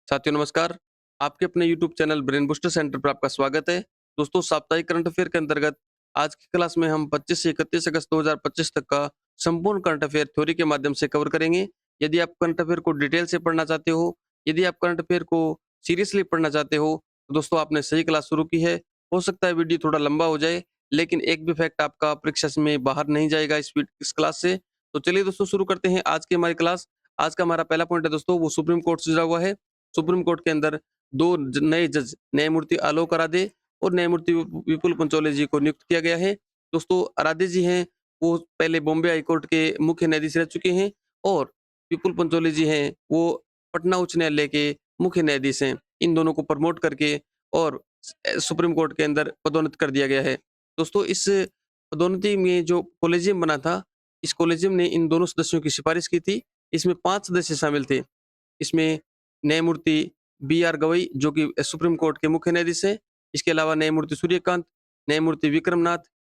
साथियों नमस्कार। आपके अपने YouTube channel brain booster centre पर आपका स्वागत है। दोस्तों साप्ताहिक करंट अफेयर के अंतर्गत आज की क्लास में हम 25 से 31 अगस्त 2025 तक का संपूर्ण करंट अफेयर थ्योरी के माध्यम से कवर करेंगे। यदि आप करंट अफेयर को डिटेल से पढ़ना चाहते हो, यदि आप करंट अफेयर को सीरियसली पढ़ना चाहते हो, तो दोस्तों आपने सही क्लास शुरू की है। हो सकता है वीडियो थोड़ा लंबा हो जाए, लेकिन एक भी फैक्ट आपका परीक्षा में बाहर नहीं जाएगा इस क्लास से। तो चलिए दोस्तों शुरू करते हैं आज की हमारी क्लास। आज का हमारा पहला पॉइंट है दोस्तों, वो सुप्रीम कोर्ट से जुड़ा हुआ है। सुप्रीम कोर्ट के अंदर 2 नए जज न्यायमूर्ति आलोक आराधे और न्यायमूर्ति विपुल पंचोले जी को नियुक्त किया गया है। दोस्तों आराधे जी हैं, वो पहले बॉम्बे हाई कोर्ट के मुख्य न्यायाधीश रह चुके हैं और विपुल पंचोले जी हैं, वो पटना उच्च न्यायालय के मुख्य न्यायाधीश हैं। इन दोनों को प्रमोट करके और सुप्रीम कोर्ट के अंदर पदोन्नत कर दिया गया है। दोस्तों इस पदोन्नति में जो कोलेजियम बना था, इस कोलेजियम ने इन दोनों सदस्यों की सिफारिश की थी। इसमें 5 सदस्य शामिल थे। इसमें न्यायमूर्ति बी.आर. गवई जो कि सुप्रीम कोर्ट के मुख्य न्यायाधीश हैं। इसके अलावा न्यायमूर्ति सूर्यकांत, न्यायमूर्ति विक्रमनाथ,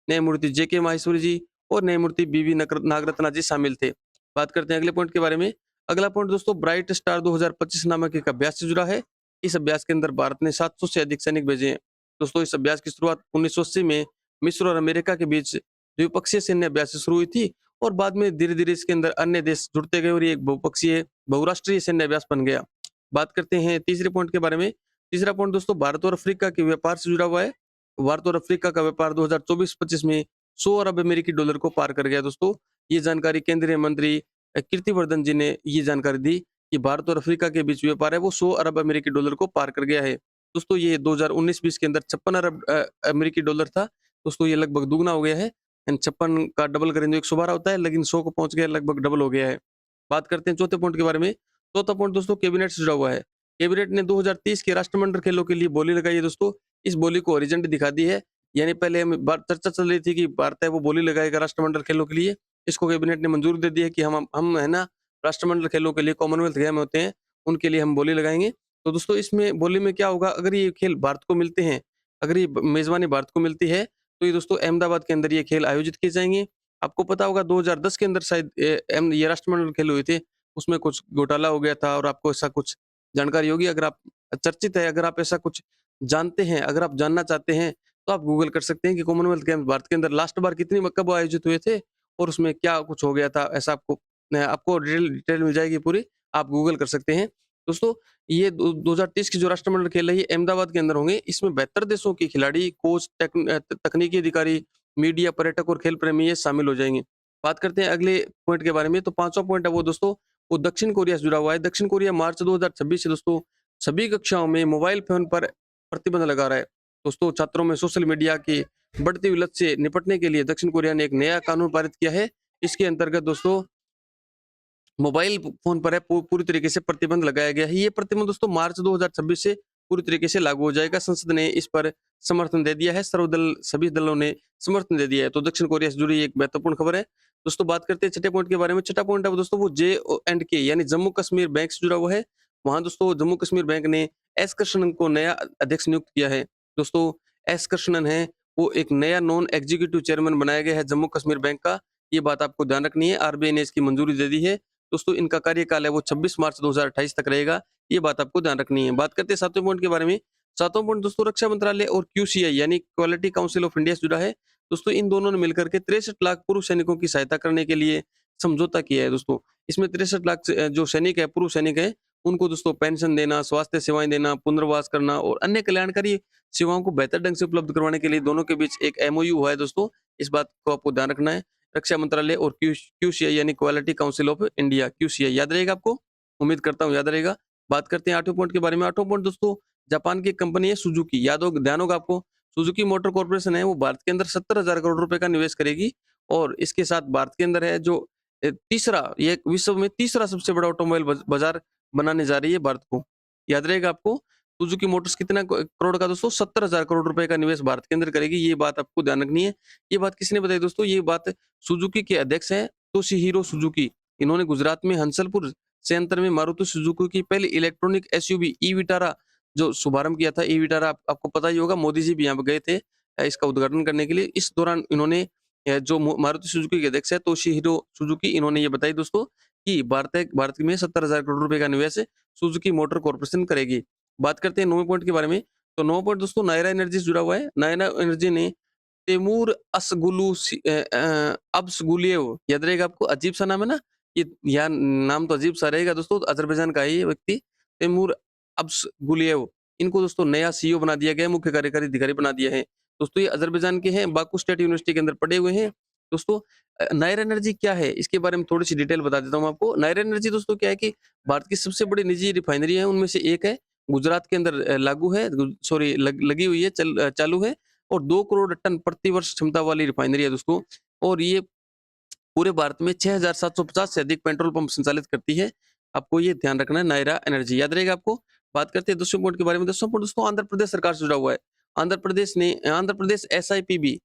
न्यायमूर्ति जे.के. माहेश्वरी जी और न्यायमूर्ति बी.वी. नागरत्ना जी शामिल थे। बात करते हैं अगले पॉइंट के बारे में। अगला पॉइंट दोस्तों, ब्राइट स्टार 2025 नामक एक अभ्यास से जुड़ा है। इस अभ्यास के अंदर भारत ने 700 से अधिक सैनिक भेजे हैं। दोस्तों इस अभ्यास की शुरुआत 1980 में मिस्र और अमेरिका के बीच द्विपक्षीय सैन्य अभ्यास से शुरू हुई थी और बाद में धीरे-धीरे इसके अंदर अन्य देश जुड़ते गए और ये एक बहुपक्षीय बहुराष्ट्रीय सैन्य अभ्यास बन गया। बात करते हैं तीसरे पॉइंट के बारे में। तीसरा पॉइंट दोस्तों, भारत और अफ्रीका के व्यापार से जुड़ा हुआ है। भारत और अफ्रीका का व्यापार 2024-25 में 100 अरब अमेरिकी डॉलर को पार कर गया दोस्तों। ये जानकारी केंद्रीय मंत्री कीर्तिवर्धन जी ने ये जानकारी दी कि भारत और अफ्रीका के बीच व्यापार है वो 100 अरब अमेरिकी डॉलर को पार कर गया है। दोस्तों ये 2019-20 के अंदर 56 अरब अमेरिकी डॉलर था। दोस्तों ये लगभग दुगना हो गया है। 56 का डबल करें तो 112 होता है, लेकिन 100 को पहुंच गया, लगभग डबल हो गया है। बात करते हैं चौथे पॉइंट के बारे में। चौथा पॉइंट दोस्तों, कैबिनेट से जुड़ा हुआ है। कैबिनेट ने 2030 के राष्ट्रमंडल खेलों के लिए बोली लगाई है दोस्तों। इस बोली को हॉरिजॉन्ट दिखा दी है। यानी पहले हम चर्चा चल रही थी कि भारत है वो बोली लगाएगा राष्ट्रमंडल खेलों के लिए। इसको कैबिनेट ने मंजूरी दे दी है कि हम है ना राष्ट्रमंडल खेलों के लिए कॉमनवेल्थ गेम होते हैं, उनके लिए हम बोली लगाएंगे। तो दोस्तों इसमें बोली में क्या होगा, अगर ये खेल भारत को मिलते हैं, अगर ये मेजबानी भारत को मिलती है, तो ये दोस्तों अहमदाबाद के अंदर ये खेल आयोजित किए जाएंगे। आपको पता होगा 2010 के अंदर शायद ये राष्ट्रमंडल खेल हुए थे, उसमें कुछ घोटाला हो गया था और आपको ऐसा कुछ जानकारी होगी। अगर आप चर्चित है, अगर आप ऐसा कुछ जानते हैं, अगर आप जानना चाहते हैं, तो आप गूगल कर सकते हैं कि कॉमनवेल्थ गेम्स भारत के अंदर लास्ट बार कब आयोजित हुए थे और उसमें क्या कुछ हो गया था। ऐसा आपको डिटेल डिटेल मिल जाएगी पूरी, आप गूगल कर सकते हैं। दोस्तों ये 2030 की जो राष्ट्रमंडल खेल है ये अहमदाबाद के अंदर होंगे। इसमें 72 देशों के खिलाड़ी, कोच, तकनीकी अधिकारी, मीडिया, पर्यटक और खेल प्रेमी ये शामिल हो जाएंगे। बात करते हैं अगले पॉइंट के बारे में। तो पांचवा पॉइंट है वो दोस्तों, वो दक्षिण कोरिया से जुड़ा हुआ है। दक्षिण कोरिया मार्च 2026 से दोस्तों सभी कक्षाओं में मोबाइल फोन पर प्रतिबंध लगा रहा है। दोस्तों छात्रों में सोशल मीडिया की बढ़ती हुई लत से निपटने के लिए दक्षिण कोरिया ने एक नया कानून पारित किया है। इसके अंतर्गत दोस्तों मोबाइल फ़ोन पर है पूरी तरीके से प्रतिबंध लगाया गया है। ये प्रतिबंध दोस्तों मार्च 2026 से पूरी तरीके से लागू हो जाएगा। संसद ने इस पर समर्थन दे दिया है। सर्वदल सभी दलों ने समर्थन दे दिया है। तो दक्षिण कोरिया से जुड़ी एक महत्वपूर्ण खबर है। दोस्तों बात करते हैं छठे पॉइंट के बारे में। छठा पॉइंट है वो दोस्तों, वो J&K यानी जम्मू कश्मीर बैंक से जुड़ा हुआ है। वहाँ दोस्तों जम्मू कश्मीर बैंक ने एस कृष्णन को नया अध्यक्ष नियुक्त किया है। दोस्तों एस कृष्णन है, वो एक नया नॉन एग्जीक्यूटिव चेयरमैन बनाया गया है जम्मू कश्मीर बैंक का। ये बात आपको ध्यान रखनी है। आरबीआई ने इसकी मंजूरी दे दी है। दोस्तों इनका कार्यकाल है वो 26 मार्च 2028 तक रहेगा। ये बात आपको ध्यान रखनी है। बात करते हैं सातवें पॉइंट के बारे में। सातवां पॉइंट दोस्तों, रक्षा मंत्रालय और क्यूसीआई यानी क्वालिटी काउंसिल ऑफ इंडिया से जुड़ा है। दोस्तों इन दोनों ने मिलकर के 63 लाख पूर्व सैनिकों की सहायता करने के लिए समझौता किया है। दोस्तों इसमें 63 लाख जो सैनिक है, पूर्व सैनिक है, उनको दोस्तों पेंशन देना, स्वास्थ्य सेवाएं देना, पुनर्वास करना और अन्य कल्याणकारी सेवाओं को बेहतर ढंग से उपलब्ध करवाने के लिए दोनों के बीच एक एमओयू हुआ है। दोस्तों इस बात को आपको ध्यान रखना है। रक्षा मंत्रालय और क्यूसीआई यानी quality council of India, QCI याद रहेगा आपको, उम्मीद करता हूँ याद रहेगा। बात करते हैं आठवें पॉइंट के बारे में। आठवां पॉइंट दोस्तों, जापान की कंपनी है सुजुकी, ध्यान होगा आपको। सुजुकी मोटर कॉर्पोरेशन है वो भारत के अंदर 70,000 करोड़ रुपए का निवेश करेगी और इसके साथ भारत के अंदर है जो तीसरा, ये विश्व में तीसरा सबसे बड़ा ऑटोमोबाइल बाजार बनाने जा रही है भारत को। याद रहेगा आपको, सुजुकी मोटर्स कितना करोड़ का दोस्तों, 70,000 करोड़ रुपए का निवेश भारत के अंदर करेगी। ये बात आपको ध्यान रखनी है। ये बात किसने बताई दोस्तों, ये बात सुजुकी के अध्यक्ष हैं तोशिहिरो सुजुकी। इन्होंने गुजरात में हंसलपुर संयंत्र में मारुति सुजुकी की पहली इलेक्ट्रॉनिक एसयूवी ई विटारा जो शुभारंभ किया था। ई विटारा आपको पता ही होगा, मोदी जी भी यहाँ पे गए थे इसका उद्घाटन करने के लिए। इस दौरान इन्होंने जो मारुति सुजुकी के अध्यक्ष है तोशिहिरो सुजुकी, इन्होंने ये बताई दोस्तों कि भारत में 70,000 करोड़ रुपए का निवेश सुजुकी मोटर कॉर्पोरेशन करेगी। बात करते हैं 9वें पॉइंट के बारे में, तो 9वां पॉइंट दोस्तों नायरा एनर्जी से जुड़ा हुआ है। नायरा एनर्जी ने तैमूर अब्सगुलिएव, याद रहेगा आपको, अजीब-सा नाम है ना? ये या नाम तो अजीब-सा रहेगा दोस्तों, अज़रबैजान का है ये व्यक्ति, तैमूर अब्सगुलिएव। इनको दोस्तों नया सीईओ बना दिया गया है, मुख्य कार्यकारी अधिकारी बना दिया है। दोस्तों ये अज़रबैजान के हैं, बाकू स्टेट यूनिवर्सिटी के अंदर पढ़े हुए हैं। दोस्तों नायर एनर्जी क्या है? इसके बारे में थोड़ी-सी डिटेल बता देता हूँ आपको। नायर एनर्जी दोस्तों क्या है कि भारत की सबसे बड़ी निजी रिफाइनरी है, उनमें से एक है। गुजरात के अंदर लागू है, सॉरी लगी हुई है, चालू है, और 2 करोड़ टन प्रति वर्ष क्षमता वाली रिफाइनरी है दोस्तों। और ये पूरे भारत में 6,750 से अधिक पेट्रोल पंप संचालित करती है। आपको ये ध्यान रखना है, नायरा एनर्जी याद रहेगा आपको। बात करते हैं 10वें पॉइंट के बारे में। 10वां पॉइंट दोस्तों आंध्र प्रदेश सरकार से जुड़ा हुआ है। आंध्र प्रदेश एसआईपीबी,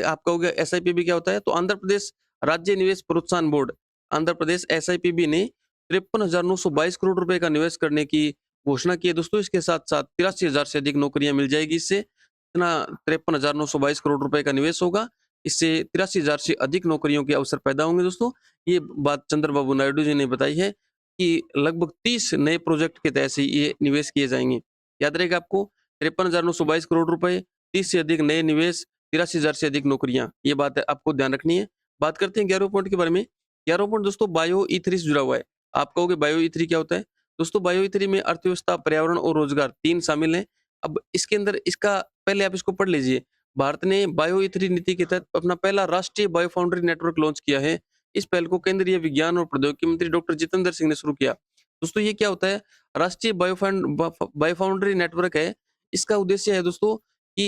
आप कहोगे एसआईपीबी क्या होता है? तो आंध्र प्रदेश राज्य निवेश प्रोत्साहन बोर्ड, आंध्र प्रदेश एसआईपीबी ने 53,922 करोड़ रुपए का निवेश करने की घोषणा की है दोस्तों। इसके साथ-साथ 83,000 से अधिक नौकरियां मिल जाएगी इससे। इतना 53,922 करोड़ रुपए का निवेश होगा। इससे 83,000 से अधिक नौकरियों के अवसर पैदा होंगे दोस्तों। ये बात चंद्रबाबू नायडू जी ने बताई है कि लगभग 30 नए प्रोजेक्ट के तहत से ये निवेश किए जाएँगे। याद रहेगा आपको, 53,922 करोड़ रुपए, 30 से अधिक नए निवेश, 83,000 से अधिक नौकरियाँ। ये बात आपको ध्यान रखनी है। बात करते हैं 11वें पॉइंट के बारे में। 11वां पॉइंट दोस्तों बायो ई3 से जुड़ा हुआ है। आप कहोगे बायो ई3 क्या होता है? दोस्तों बायो ई3 में अर्थव्यवस्था, पर्यावरण और रोजगार 3 शामिल हैं। अब इसके अंदर इसका पहले आप इसको पढ़ लीजिए। भारत ने बायो ई3 नीति के तहत अपना पहला राष्ट्रीय बायो फाउंड्री नेटवर्क लॉन्च किया है। इस पहल को केंद्रीय विज्ञान और प्रौद्योगिकी मंत्री डॉक्टर जितेंद्र सिंह ने शुरू किया। दोस्तों ये क्या होता है? राष्ट्रीय बायो फाउंड्री नेटवर्क है। इसका उद्देश्य है दोस्तों कि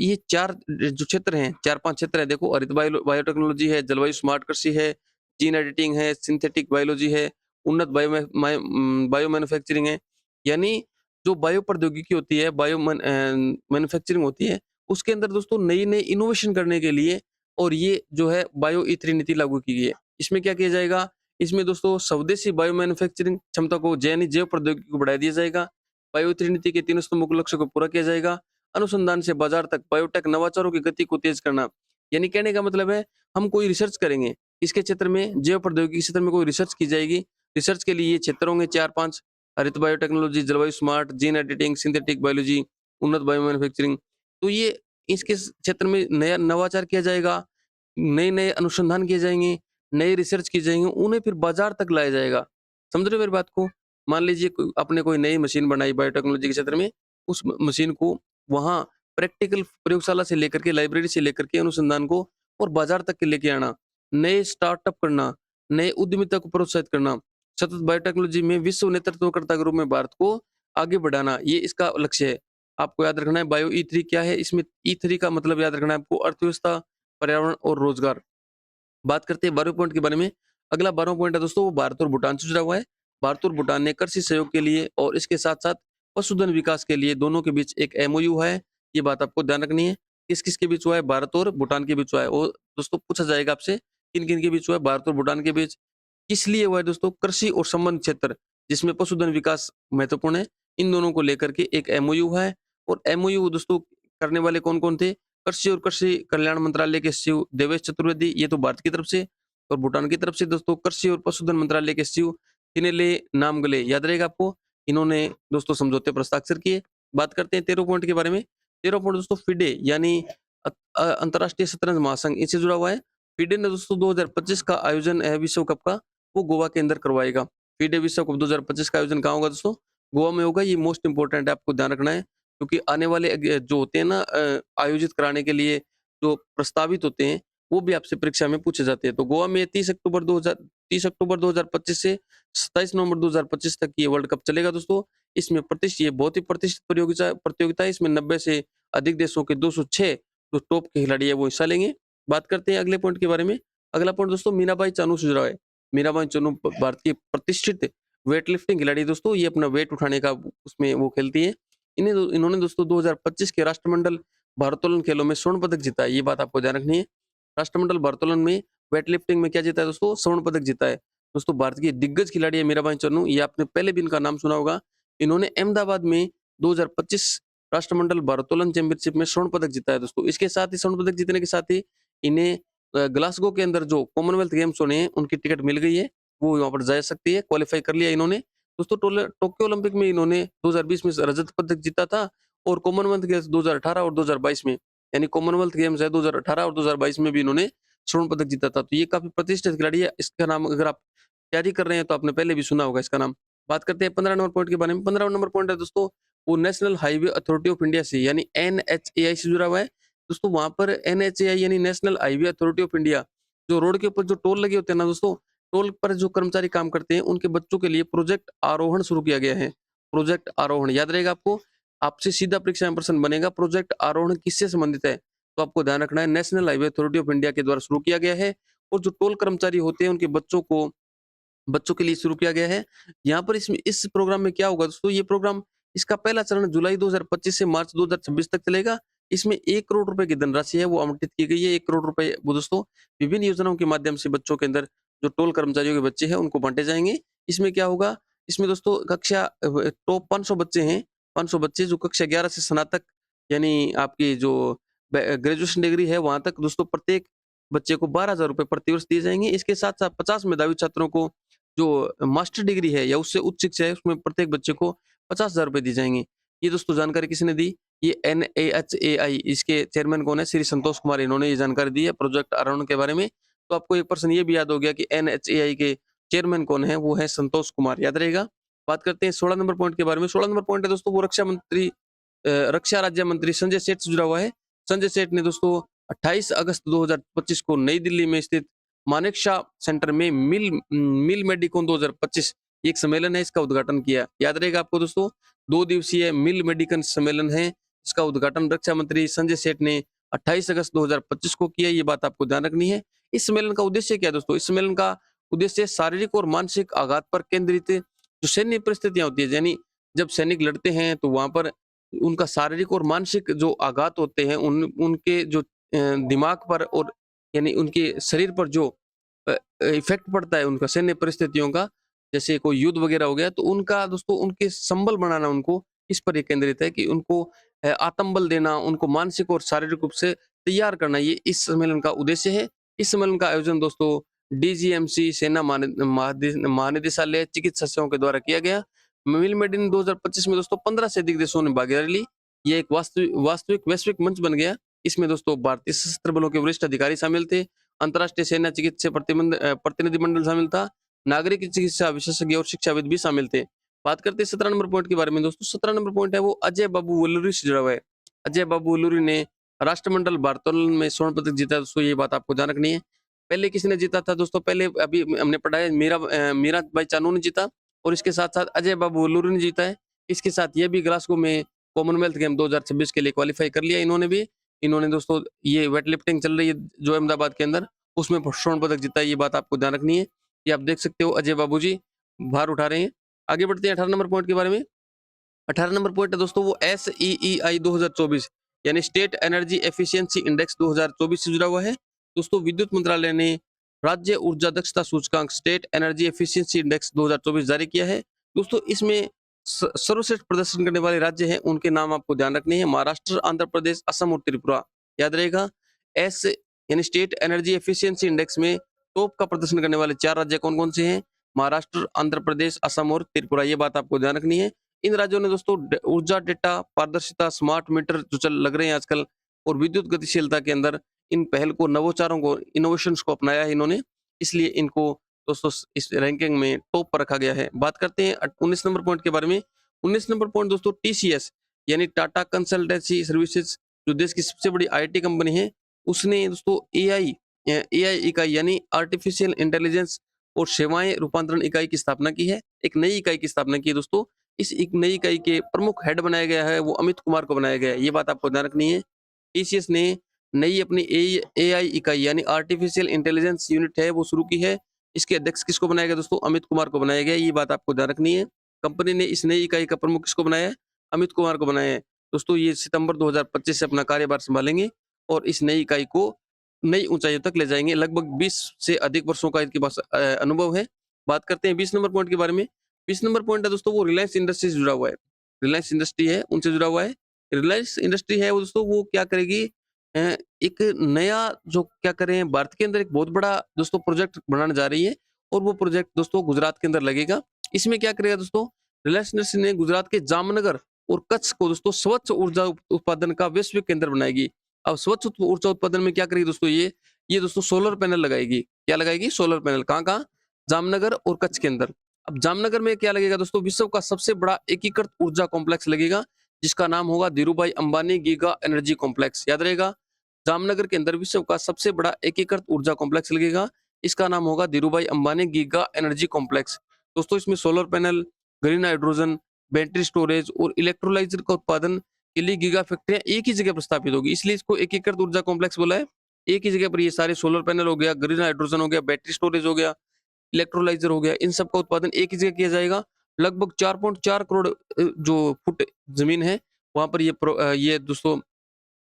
ये 4 जो क्षेत्र हैं, 4-5 क्षेत्र हैं। देखो, हरित बायोटेक्नोलॉजी है, जलवायु स्मार्ट कृषि है, जीन एडिटिंग है, सिंथेटिक बायोलॉजी है, उन्नत बायो मैन्युफैक्चरिंग है। यानी जो बायो प्रौद्योगिकी होती है, मैन्युफैक्चरिंग होती है, उसके अंदर दोस्तों नई-नई इनोवेशन करने के लिए, और ये जो है बायो ई3 नीति लागू की गई है। इसमें क्या किया जाएगा? इसमें दोस्तों स्वदेशी बायो मैन्युफैक्चरिंग क्षमता को, जैव प्रौद्योगिकी को बढ़ाया दिया जाएगा। बायो ई3 नीति के 3 स्तंभों के लक्ष्यों को पूरा किया जाएगा। अनुसंधान से बाजार तक बायोटेक नवाचारों की गति को तेज करना। यानी कहने का मतलब है, हम कोई रिसर्च करेंगे, इसके क्षेत्र में, जैव प्रौद्योगिकी क्षेत्र में कोई रिसर्च की जाएगी। रिसर्च के लिए ये क्षेत्र होंगे 4-5, हरित बायोटेक्नोलॉजी, जलवायु smart, gene editing, synthetic biology, उन्नत बायो मैन्युफैक्चरिंग। तो ये इसके क्षेत्र में नया नवाचार किया जाएगा, नए-नए अनुसंधान किए जाएँगे, नई रिसर्च की जाएँगी, उन्हें फिर बाज़ार तक लाया जाएगा। समझ रहे हो मेरी बात को? मान लीजिए आपने कोई नई मशीन बनाई बायोटेक्नोलॉजी के क्षेत्र में, उस मशीन को वहाँ प्रैक्टिकल प्रयोगशाला से लेकर के, लाइब्रेरी से लेकर के अनुसंधान को और बाज़ार तक के लेके आना, नए स्टार्टअप करना, नए उद्यमिता को प्रोत्साहित करना, सतत बायोटेक्नोलॉजी में विश्व नेतृत्वकर्ता के रूप में भारत को आगे बढ़ाना, ये इसका लक्ष्य है। आपको याद रखना है बायो ई3 क्या है? इसमें ई3 का मतलब याद रखना है आपको, अर्थव्यवस्था, पर्यावरण और रोजगार। बात करते हैं 12वें पॉइंट के बारे में। अगला 12वां पॉइंट है दोस्तों, वो भारत और भूटान से जुड़ा हुआ है। भारत और भूटान ने कृषि सहयोग के लिए और इसके साथ-साथ पशुधन विकास के लिए दोनों के बीच एक एमओयू है। ये बात आपको ध्यान रखनी है। किस-किस के बीच हुआ है? भारत और भूटान के बीच हुआ है। और दोस्तों पूछा जाएगा आपसे, किन-किन के बीच हुआ है भारत और भूटान के बीच? किस लिए हुआ है दोस्तों? कृषि और संबंध क्षेत्र, जिसमें पशुधन विकास महत्वपूर्ण है। इन दोनों को लेकर के एक एमओयू है। और एमओयू दोस्तों करने वाले कौन-कौन थे? कृषि और कृषि कल्याण मंत्रालय के सचिव देवेश चतुर्वेदी, ये तो भारत की तरफ से, और भूटान की तरफ से दोस्तों कृषि और पशुधन मंत्रालय के सचिव थिनेले नामग्याल, याद रहेगा आपको। इन्होंने दोस्तों समझौते पर हस्ताक्षर किए। बात करते हैं 13वें पॉइंट के बारे में। 13वां पॉइंट दोस्तों फिडे, यानी अंतर्राष्ट्रीय शतरंज महासंघ, इससे जुड़ा हुआ है। फिडे ने दोस्तों 2025 का आयोजन है विश्व कप का, वो गोवा के अंदर करवाएगा। फीडे विश्व कप 2025 का आयोजन कहाँ होगा दोस्तों? गोवा में होगा। ये मोस्ट इंपोर्टेंट है, आपको ध्यान रखना है, क्योंकि आने वाले जो होते हैं ना, आयोजित कराने के लिए जो प्रस्तावित होते हैं, वो भी आपसे परीक्षा में पूछे जाते हैं। तो गोवा में 30 अक्टूबर 2025 से 27 नवंबर 2025 तक ये वर्ल्ड कप चलेगा दोस्तों। इसमें ये बहुत ही प्रतिष्ठित प्रतियोगिता है। इसमें 90 से अधिक देशों के 206 जो टॉप के खिलाड़ी है वो हिस्सा लेंगे। बात करते हैं अगले पॉइंट के बारे में। अगला पॉइंट दोस्तों मीराबाई चानू से जुड़ा है। मीराबाई चानू भारत की प्रतिष्ठित वेट लिफ्टिंग खिलाड़ी दोस्तों, ये अपना वेट उठाने का उसमें वो खेलती है। इन्होंने दोस्तों 2025 के राष्ट्रमंडल भारोत्तोलन खेलों में स्वर्ण पदक जीता है। ये बात आपको ध्यान रखनी है। राष्ट्रमंडल भारोत्तोलन में वेट लिफ्टिंग में क्या जीता है दोस्तों? स्वर्ण पदक जीता है। दोस्तों भारत की दिग्गज खिलाड़ी है मीराबाई चानू, ये आपने पहले भी इनका नाम सुना होगा। इन्होंने अहमदाबाद में 2025 राष्ट्रमंडल भारोत्तोलन चैंपियनशिप में स्वर्ण पदक जीता है दोस्तों। इसके साथ ही स्वर्ण पदक जीतने के साथ ही इन्हें ग्लासगो के अंदर जो कॉमनवेल्थ गेम्स होने हैं, उनकी टिकट मिल गई है। वो वहाँ पर जा सकती है, क्वालीफाई कर लिया इन्होंने। दोस्तों टोक्यो ओलंपिक में इन्होंने 2020 में रजत पदक जीता था और कॉमनवेल्थ गेम्स 2018 और 2022 में, यानी कॉमनवेल्थ गेम्स है 2018 और 2022 में भी इन्होंने स्वर्ण पदक जीता था। तो ये काफ़ी प्रतिष्ठित खिलाड़ी है। इसका नाम अगर आप तैयारी कर रहे हैं तो आपने पहले भी सुना होगा इसका नाम। बात करते हैं 15 नंबर पॉइंट के बारे में। 15 नंबर पॉइंट है दोस्तों, वो national highway authority of India से यानी एनएचएआई से जुड़ा हुआ है। दोस्तों वहाँ पर एनएचएआई यानी national highway authority of India, जो रोड के ऊपर जो टोल लगे होते हैं ना दोस्तों, टोल पर जो कर्मचारी काम करते हैं उनके बच्चों के लिए प्रोजेक्ट आरोहण शुरू किया गया है। प्रोजेक्ट आरोहण याद रहेगा आपको, आपसे सीधा परीक्षा में प्रश्न बनेगा, प्रोजेक्ट आरोहण किससे संबंधित है? तो आपको ध्यान रखना है national highway authority of India के द्वारा शुरू किया गया है और जो टोल कर्मचारी होते हैं उनके बच्चों के लिए शुरू किया गया है। यहाँ पर इस प्रोग्राम में क्या होगा दोस्तों, ये प्रोग्राम इसका पहला चरण जुलाई 2025 से मार्च 2026 तक चलेगा। इसमें 1 करोड़ रुपए की धनराशि है वो आवंटित की गई है। 1 करोड़ रुपए वो दोस्तों विभिन्न योजनाओं के माध्यम से बच्चों के अंदर, जो टोल कर्मचारियों के बच्चे हैं उनको बाँटे जाएँगे। इसमें क्या होगा, इसमें दोस्तों कक्षा टॉप 500 बच्चे हैं, 500 बच्चे जो कक्षा 11 से स्नातक यानी आपकी जो ग्रेजुएशन डिग्री है वहाँ तक दोस्तों प्रत्येक बच्चे को 12,000 रुपए प्रति वर्ष दिए जाएँगे। इसके साथ-साथ 50 मेधावी छात्रों को जो मास्टर डिग्री है या उससे उच्च शिक्षा है उसमें प्रत्येक बच्चे को 50,000 रुपए दी जाएँगे। ये दोस्तों जानकारी किसने दी? ये एनएएचएआई, इसके चेयरमैन कौन है? श्री संतोष कुमार, इन्होंने ये जानकारी दी है प्रोजेक्ट आरोहण के बारे में। तो आपको एक पर्सन ये भी याद हो गया कि एनएचएआई के चेयरमैन कौन है? वो है संतोष कुमार, याद रहेगा। बात करते हैं 16 नंबर पॉइंट के बारे में। 16 नंबर पॉइंट है दोस्तों वो रक्षा राज्य मंत्री संजय सेठ से जुड़ा हुआ है। संजय सेठ ने दोस्तों 28 अगस्त 2025 को नई दिल्ली में स्थित मानेकशॉ सेंटर में मिल मेडिकोन 2025 एक सम्मेलन है, इसका उद्घाटन किया। याद रहेगा आपको दोस्तों, 2 दिवसीय मिल मेडिकन सम्मेलन है। इसका उद्घाटन रक्षा मंत्री संजय सेठ ने 28 अगस्त 2025 को किया। ये बात आपको ध्यान रखनी है। इस सम्मेलन का उद्देश्य क्या है दोस्तों? इस सम्मेलन का उद्देश्य शारीरिक और मानसिक आघात पर केंद्रित जो सैन्य परिस्थितियां होती है, यानी जब सैनिक लड़ते हैं तो वहां पर उनका शारीरिक और मानसिक जो आघात होते हैं उनके जो दिमाग पर और यानी उनके शरीर पर जो इफेक्ट पड़ता है उनका सैन्य परिस्थितियों का, जैसे कोई युद्ध वगैरह हो गया, तो उनका दोस्तों उनके संबल बनाना, उनको इस पर ये केंद्रित है कि उनको आत्मबल देना, उनको मानसिक और शारीरिक रूप से तैयार करना, ये इस सम्मेलन का उद्देश्य है। इस सम्मेलन का आयोजन दोस्तों डीजीएमसी सेना महानिदेशालय चिकित्साओं के द्वारा किया गया। मिल मेड इन 2025 में दोस्तों 15 से अधिक देशों ने भागीदारी ली। ये एक वास्तविक वैश्विक मंच बन गया। इसमें दोस्तों भारतीय सशस्त्र बलों के वरिष्ठ अधिकारी शामिल थे, अंतर्राष्ट्रीय सेना चिकित्सा प्रतिनिधिमंडल शामिल था, नागरिक चिकित्सा विशेषज्ञ और शिक्षाविद भी शामिल थे। बात करते हैं 17 नंबर पॉइंट के बारे में दोस्तों। 17 नंबर पॉइंट है वो अजय बाबू वल्लूरी से जुड़ा हुआ है। अजय बाबू वल्लूरी ने राष्ट्रमंडल भारोत्तोलन में स्वर्ण पदक जीता है दोस्तों, ये बात आपको ध्यान रखनी है। पहले किसने जीता था दोस्तों? पहले अभी हमने पढ़ा है मीरा बाई चानू ने जीता और इसके साथ-साथ अजय बाबू वल्लूरी ने जीता है। इसके साथ ये भी ग्लासगो में कॉमनवेल्थ गेम 2026 के लिए क्वालीफाई कर लिया इन्होंने भी। इन्होंने दोस्तों ये वेट लिफ्टिंग चल रही है जो अहमदाबाद के अंदर, उसमें स्वर्ण पदक जीता है, ये बात आपको ध्यान रखनी है। ये आप देख सकते हो अजय बाबू जी भार उठा रहे हैं। आगे बढ़ते हैं 18 नंबर पॉइंट के बारे में। 18 नंबर पॉइंट है दोस्तों वो SEEI 2024 यानी स्टेट एनर्जी एफिशिएंसी इंडेक्स 2024 से जुड़ा हुआ है। दोस्तों विद्युत मंत्रालय ने राज्य ऊर्जा दक्षता सूचकांक स्टेट एनर्जी एफिशिएंसी इंडेक्स 2024 जारी किया है। दोस्तों इसमें सर्वश्रेष्ठ प्रदर्शन करने वाले राज्य हैं, उनके नाम आपको ध्यान रखने हैं। महाराष्ट्र, आंध्र प्रदेश, असम और त्रिपुरा। याद रहेगा, एस यानी स्टेट एनर्जी एफिशिएंसी इंडेक्स में टॉप का प्रदर्शन करने वाले 4 राज्य कौन-कौन से हैं? महाराष्ट्र, आंध्र प्रदेश, असम और त्रिपुरा। ये बात आपको ध्यान रखनी है। इन राज्यों ने दोस्तों ऊर्जा डेटा पारदर्शिता, स्मार्ट मीटर जो चल लग रहे हैं आजकल और विद्युत गतिशीलता के अंदर इन पहल को, नवोचारों को, इनोवेशंस को अपनाया है इन्होंने, इसलिए इनको दोस्तों इस रैंकिंग में टॉप पर रखा गया है। बात करते हैं 19 नंबर पॉइंट के बारे में। 19 नंबर पॉइंट दोस्तों TCS यानी टाटा कंसल्टेंसी सर्विसेज, जो देश की सबसे बड़ी IT कंपनी है, उसने दोस्तों AI इकाई यानी आर्टिफिशियल इंटेलिजेंस और सेवाएं रूपांतरण इकाई की स्थापना की है। एक नई इकाई की स्थापना की है दोस्तों। इस एक नई इकाई के प्रमुख हेड बनाया गया है वो अमित कुमार को बनाया गया है, ये बात आपको ध्यान रखनी है। टीसीएस ने नई अपनी एआई इकाई यानी आर्टिफिशियल इंटेलिजेंस यूनिट है वो शुरू की है। इसके अध्यक्ष किसको बनाया गया दोस्तों? अमित कुमार को बनाया गया, ये बात आपको ध्यान रखनी है। कंपनी ने इस नई इकाई का प्रमुख किसको बनाया है? अमित कुमार को बनाया है। दोस्तों ये सितंबर 2025 से अपना कार्यभार संभालेंगे और इस नई इकाई को नई ऊंचाइयों तक ले जाएंगे। लगभग 20 से अधिक वर्षों का इनके पास अनुभव है। बात करते हैं 20 नंबर पॉइंट के बारे में। 20 नंबर पॉइंट है दोस्तों वो रिलायंस इंडस्ट्री से जुड़ा हुआ है। रिलायंस इंडस्ट्री है उनसे जुड़ा हुआ है। रिलायंस इंडस्ट्री है वो दोस्तों वो क्या करेगी, एक नया जो क्या करें भारत के अंदर एक बहुत बड़ा दोस्तों प्रोजेक्ट बनाने जा रही है और वो प्रोजेक्ट दोस्तों गुजरात के अंदर लगेगा। इसमें क्या करेगा दोस्तों, रिलायंस इंडस्ट्री ने गुजरात के जामनगर और कच्छ को दोस्तों स्वच्छ ऊर्जा उत्पादन का वैश्विक केंद्र बनाएगी। अब स्वच्छ ऊर्जा उत्पादन में क्या करेगी दोस्तों, ये दोस्तों सोलर पैनल लगाएगी। क्या लगाएगी? Solar panel. कहाँ-कहाँ? जामनगर और कच्छ के अंदर। अब जामनगर में क्या लगेगा दोस्तों, विश्व का सबसे बड़ा एकीकृत ऊर्जा कॉम्प्लेक्स लगेगा, जिसका नाम होगा Dhirubhai Ambani giga energy complex. याद रहेगा, जामनगर के अंदर विश्व का सबसे बड़ा एकीकृत ऊर्जा कॉम्प्लेक्स लगेगा, इसका नाम होगा Dhirubhai Ambani giga energy complex. दोस्तों इसमें solar panel, green hydrogen, battery storage और इलेक्ट्रोलाइजर का उत्पादन के लिए गीगा फैक्ट्रियां एक ही जगह पर स्थापित होगी, इसलिए इसको एकीकृत ऊर्जा कॉम्प्लेक्स बोला है। एक ही जगह पर ये सारे सोलर पैनल हो गया, ग्रीन हाइड्रोजन हो गया, बैटरी स्टोरेज हो गया, इलेक्ट्रोलाइजर हो गया, इन सब का उत्पादन एक ही जगह किया जाएगा। लगभग 4.4 करोड़ जो फुट जमीन है, वहां पर ये दोस्तों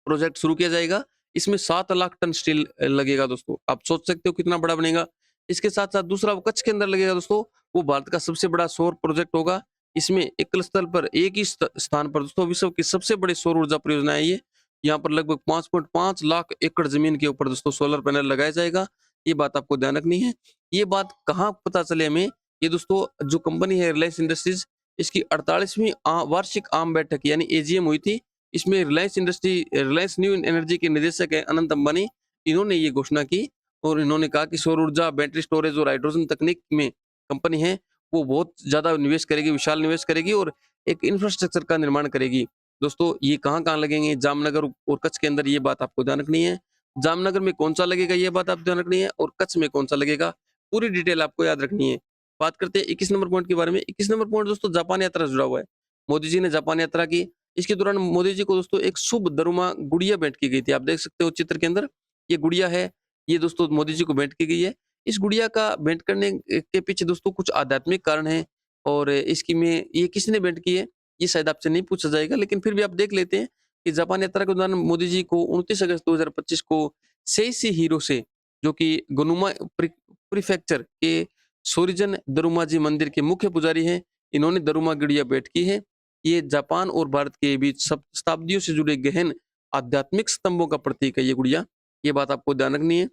प्रोजेक्ट शुरू किया जाएगा। इसमें 7 लाख टन स्टील लगेगा दोस्तों। आप सोच सकते हो कितना बड़ा बनेगा। इसके साथ-साथ दूसरा वो कच्छ के अंदर लगेगा दोस्तों, वो भारत का सबसे बड़ा सौर प्रोजेक्ट होगा। इसमें एकल स्थल पर एक ही स्थान पर दोस्तों विश्व की सबसे बड़ी सौर ऊर्जा परियोजना है ये। यहाँ पर लगभग 5.5 लाख एकड़ जमीन के ऊपर दोस्तों सोलर पैनल लगाया जाएगा। ये बात आपको ध्यान रखनी है। ये बात कहाँ पता चले हमें? ये दोस्तों जो कंपनी है रिलायंस इंडस्ट्रीज, इसकी 48वीं वार्षिक आम बैठक यानी एजीएम हुई थी। इसमें रिलायंस न्यू एनर्जी के निदेशक है अनंत अंबानी, इन्होंने ये घोषणा की और इन्होंने कहा कि सौर ऊर्जा, बैटरी स्टोरेज और हाइड्रोजन तकनीक में कंपनी है वो बहुत ज़्यादा निवेश करेगी, विशाल निवेश करेगी और एक इंफ्रास्ट्रक्चर का निर्माण करेगी। दोस्तों ये कहाँ-कहाँ लगेंगे? जामनगर और कच्छ के अंदर, ये बात आपको ध्यान रखनी है। जामनगर में कौन-सा लगेगा ये बात आप ध्यान रखनी है और कच्छ में कौन-सा लगेगा, पूरी डिटेल आपको याद रखनी है। बात करते हैं 21 नंबर पॉइंट के बारे में। 21 नंबर पॉइंट दोस्तों जापान यात्रा से जुड़ा हुआ है। मोदी जी ने जापान यात्रा की। इसके दौरान मोदी जी को दोस्तों एक शुभ दरुमा गुड़िया भेंट की गई थी। आप देख सकते हो चित्र के अंदर, ये गुड़िया है, ये दोस्तों मोदी जी को भेंट की गई है। इस गुड़िया का भेंट करने के पीछे दोस्तों कुछ आध्यात्मिक कारण हैं और इसकी में ये किसने भेंट की है, ये शायद आपसे नहीं पूछा जाएगा, लेकिन फिर भी आप देख लेते हैं कि जापान यात्रा के दौरान मोदी जी को 29 अगस्त 2025 को सेइसी हिरोशे, जो कि गोनुमा प्रीफेक्चर के सोरिजन दरुमाजी मंदिर के मुख्य पुजारी हैं, इन्होंने दरुमा गुड़िया भेंट की है। ये जापान और भारत के बीच शताब्दियों से जुड़े गहन आध्यात्मिक स्तंभों का प्रतीक है ये गुड़िया। ये बात आपको ध्यान रखनी है।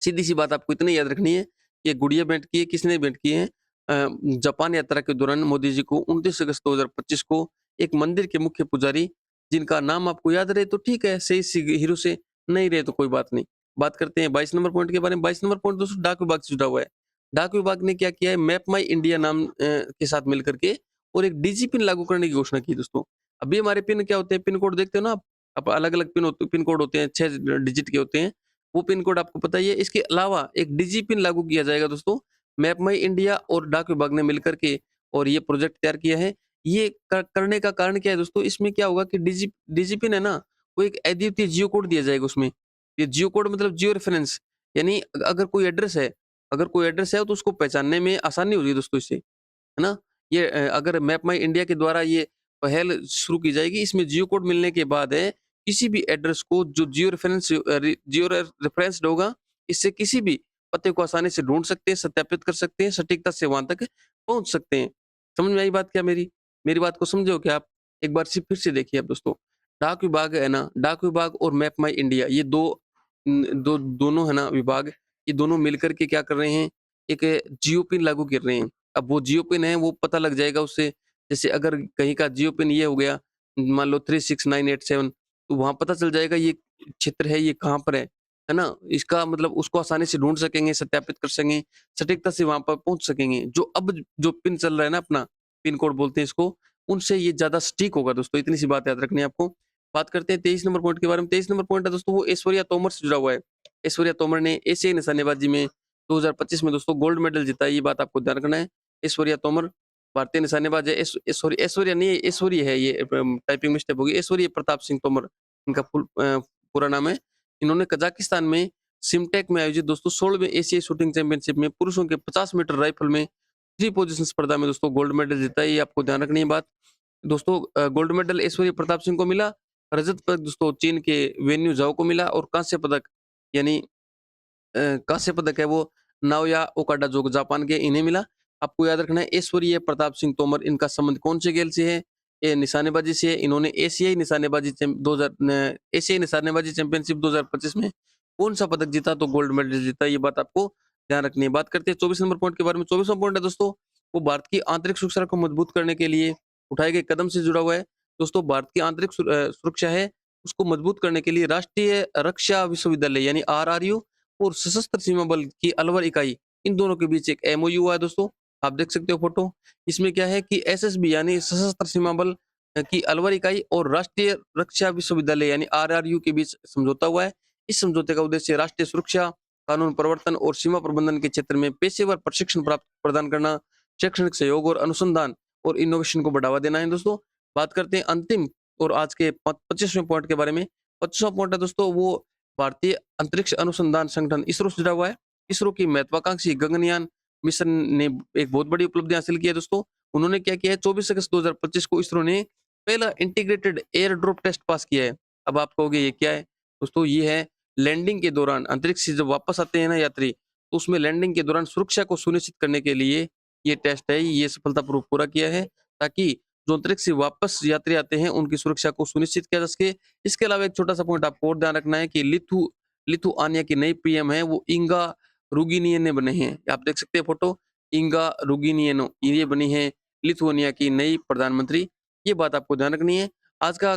सीधी-सी बात आपको इतनी याद रखनी है कि ये गुड़िया भेंट की है, किसने भेंट की है? जापान यात्रा के दौरान मोदी जी को 29 अगस्त 2025 को एक मंदिर के मुख्य पुजारी, जिनका नाम आपको याद रहे तो ठीक है, सेइसी हिरोशे, नहीं रहे तो कोई बात नहीं। बात करते हैं 22 नंबर पॉइंट के बारे में। 22 नंबर पॉइंट दोस्तों डाक विभाग से जुड़ा हुआ है। डाक विभाग ने क्या किया है, मैप माई इंडिया नाम के साथ मिलकर के और एक डिजी पिन लागू करने की घोषणा की दोस्तों। अभी हमारे पिन क्या होते हैं, पिन कोड देखते हो ना आप? अलग-अलग पिन कोड होते हैं, 6 डिजिट के होते हैं। वो पिन कोड आपको पता ही है। इसके अलावा एक डिजी पिन लागू किया जाएगा दोस्तों। मैप माई इंडिया और डाक विभाग ने मिलकर के और ये प्रोजेक्ट तैयार किया है। ये करने का कारण क्या है दोस्तों? इसमें क्या होगा कि डिजी पिन है ना, वो एक अद्वितीय जियो कोड दिया जाएगा उसमें। ये जियो कोड मतलब जियो रेफरेंस, यानी अगर कोई एड्रेस है तो उसको पहचानने में आसानी हो रही है दोस्तों इससे। है ना? ये अगर मैप माई इंडिया के द्वारा ये पहल शुरू की जाएगी, इसमें जियो कोड मिलने के बाद है, किसी भी एड्रेस को जो जियो रेफरेंस्ड होगा, इससे किसी भी पते को आसानी से ढूँढ सकते हैं, सत्यापित कर सकते हैं, सटीकता से वहाँ तक पहुँच सकते हैं। समझ में आई बात क्या मेरी? मेरी बात को समझे हो क्या आप? एक बार फिर से देखिए आप दोस्तों। डाक विभाग है ना, डाक विभाग और मैप माई इंडिया, ये दोनों है ना विभाग, ये दोनों मिलकर के क्या कर रहे हैं, एक जियो पिन लागू कर रहे हैं। अब वो जियो पिन है वो पता लग जाएगा उससे, जैसे अगर कहीं का जियो पिन ये हो गया, मान लो 36987, तो वहाँ पता चल जाएगा ये क्षेत्र है, ये कहाँ पर है ना? इसका मतलब उसको आसानी से ढूँढ सकेंगे, सत्यापित कर सकेंगे, सटीकता से वहाँ पर पहुँच सकेंगे। जो पिन चल रहा है ना अपना, पिन कोड बोलते हैं इसको, उनसे ये ज़्यादा सटीक होगा दोस्तों, इतनी सी बात याद रखनी है आपको। बात करते हैं 23 नंबर पॉइंट के बारे में। 23 नंबर पॉइंट है दोस्तों वो ऐश्वर्या तोमर से जुड़ा हुआ है। ऐश्वर्या तोमर ने एशियाई निशानेबाजी में 2025 में दोस्तों गोल्ड मेडल जीता है, ये बात आपको ध्यान रखना है। ऐश्वर्या तोमर भारतीय निशानेबाज है। ऐश्वर्या नहीं है, ऐश्वर्य है ये, टाइपिंग मिस्टेक होगी। ऐश्वर्य प्रताप सिंह तोमर इनका पूरा नाम है। इन्होंने कजाकिस्तान में सिमटेक में आयोजित दोस्तों 16वें एशियाई शूटिंग चैंपियनशिप में पुरुषों के 50 मीटर राइफल में 3 पोजीशन स्पर्धा में दोस्तों गोल्ड मेडल जीता है, ये आपको ध्यान रखनी है बात। दोस्तों गोल्ड मेडल ऐश्वर्य प्रताप सिंह को मिला, रजत पदक दोस्तों चीन के वेन्यू झाओ को मिला और कांस्य पदक यानी कांस्य पदक है वो नाओया ओकाडा जो जापान के, इन्हें मिला। आपको याद रखना है ऐश्वर्य प्रताप सिंह तोमर, इनका संबंध कौन से खेल से है? ये निशानेबाजी से है। इन्होंने एशियाई निशानेबाजी चैंपियनशिप 2025 में कौन सा पदक जीता? तो गोल्ड मेडल जीता। ये बात आपको ध्यान रखनी है। बात करते हैं 24 नंबर पॉइंट के बारे में। 24वां पॉइंट है दोस्तों, वो भारत की आंतरिक सुरक्षा को मजबूत करने के लिए उठाए गए कदम से जुड़ा हुआ है। दोस्तों भारत की आंतरिक सुरक्षा है, उसको मजबूत करने के लिए राष्ट्रीय रक्षा विश्वविद्यालय यानी आरआरयू और सशस्त्र सीमा बल की अलवर इकाई, इन दोनों के बीच एक एमओयू हुआ है दोस्तों। आप देख सकते हो फोटो। इसमें क्या है कि एसएसबी यानी सशस्त्र सीमा बल की अलवर इकाई और राष्ट्रीय रक्षा विश्वविद्यालय यानी आरआरयू के बीच समझौता हुआ है। इस समझौते का उद्देश्य राष्ट्रीय सुरक्षा, कानून प्रवर्तन और सीमा प्रबंधन के क्षेत्र में पेशेवर प्रशिक्षण प्राप्त प्रदान करना, शैक्षणिक सहयोग और अनुसंधान और इनोवेशन को बढ़ावा देना है दोस्तों। बात करते हैं अंतिम और आज के 25वें पॉइंट के बारे में। 25वां पॉइंट है दोस्तों, वो भारतीय अंतरिक्ष अनुसंधान संगठन इसरो से जुड़ा हुआ है। इसरो की महत्वाकांक्षी गगनयान मिशन ने एक बहुत बड़ी उपलब्धि हासिल की है दोस्तों। उन्होंने क्या किया है, 24 अगस्त 2025 को इसरो ने पहला integrated air drop test pass किया है। अब आप कहोगे ये क्या है? दोस्तों ये है लैंडिंग के दौरान अंतरिक्ष से जब वापस आते हैं ना यात्री, तो उसमें लैंडिंग के दौरान सुरक्षा को सुनिश्चित करने के लिए ये टेस्ट है, ये सफलतापूर्वक पूरा किया है, ताकि जो अंतरिक्ष से वापस यात्री आते हैं उनकी सुरक्षा को सुनिश्चित किया जा सके। इसके अलावा एक छोटा सा पॉइंट आपको और ध्यान रखना है कि लिथुआनिया की नई पीएम है वो इंगा रुगिनियन ने बने हैं। आप देख सकते हैं फोटो, इंगा रुगिनियनो ये बनी है लिथुआनिया की नई प्रधानमंत्री। ये बात आपको ध्यान रखनी है। आज का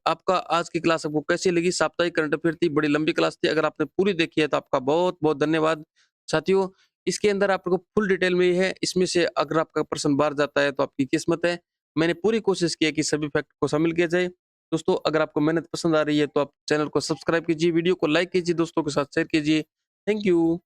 आपका आज की क्लास आपको कैसी लगी? साप्ताहिक करंट अफेयर थी, बड़ी लंबी क्लास थी। अगर आपने पूरी देखी है तो आपका बहुत-बहुत धन्यवाद। साथियों, इसके अंदर आपको फुल डिटेल में है, इसमें से अगर आपका प्रश्न बाहर जाता है तो आपकी किस्मत है। मैंने पूरी कोशिश की है कि सभी फैक्ट को शामिल किया जाए। दोस्तों अगर आपको मेहनत पसंद आ रही है तो आप चैनल को सब्सक्राइब कीजिए, वीडियो को लाइक कीजिए, दोस्तों के साथ शेयर कीजिए। Thank you.